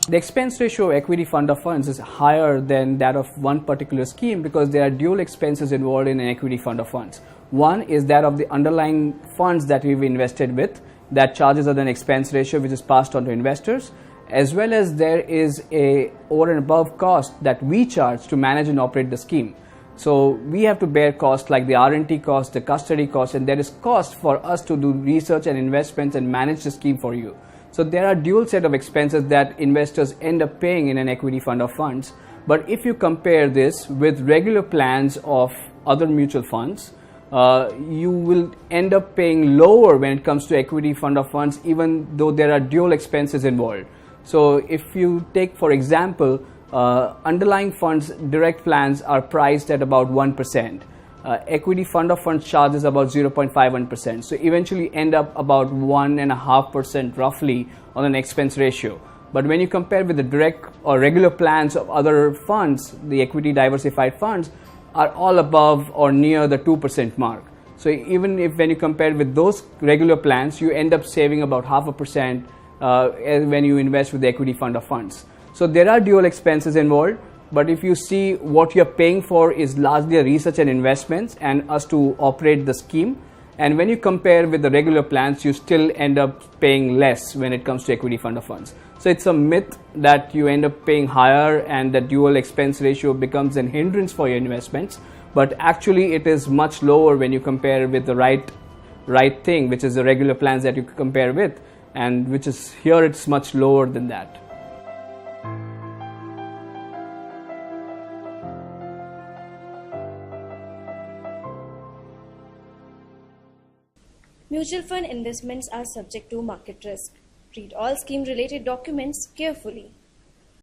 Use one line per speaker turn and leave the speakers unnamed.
The expense ratio of equity fund of funds is higher than that of one particular scheme because there are dual expenses involved in an equity fund of funds. One is that of the underlying funds that we've invested with, that charges us an expense ratio which is passed on to investors, as well as there is a over and above cost that we charge to manage and operate the scheme. So we have to bear costs like the R&T cost, the custody cost, and there is cost for us to do research and investments and manage the scheme for you. So there are dual set of expenses that investors end up paying in an equity fund of funds. But if you compare this with regular plans of other mutual funds, you will end up paying lower when it comes to equity fund of funds, even though there are dual expenses involved. So if you take, for example, underlying funds direct plans are priced at about 1%. Equity fund of funds charges about 0.51%. So eventually end up about 1.5% roughly on an expense ratio. But when you compare with the direct or regular plans of other funds, the equity diversified funds are all above or near the 2% mark. So even if when you compare with those regular plans, you end up saving about 0.5% when you invest with the equity fund of funds. So there are dual expenses involved. But if you see what you're paying for is largely research and investments and us to operate the scheme. And when you compare with the regular plans, you still end up paying less when it comes to equity fund of funds. So it's a myth that you end up paying higher and the dual expense ratio becomes an hindrance for your investments. But actually it is much lower when you compare with the right thing, which is the regular plans that you compare with, and which is here it's much lower than that.
Mutual fund investments are subject to market risk. Read all scheme-related documents carefully.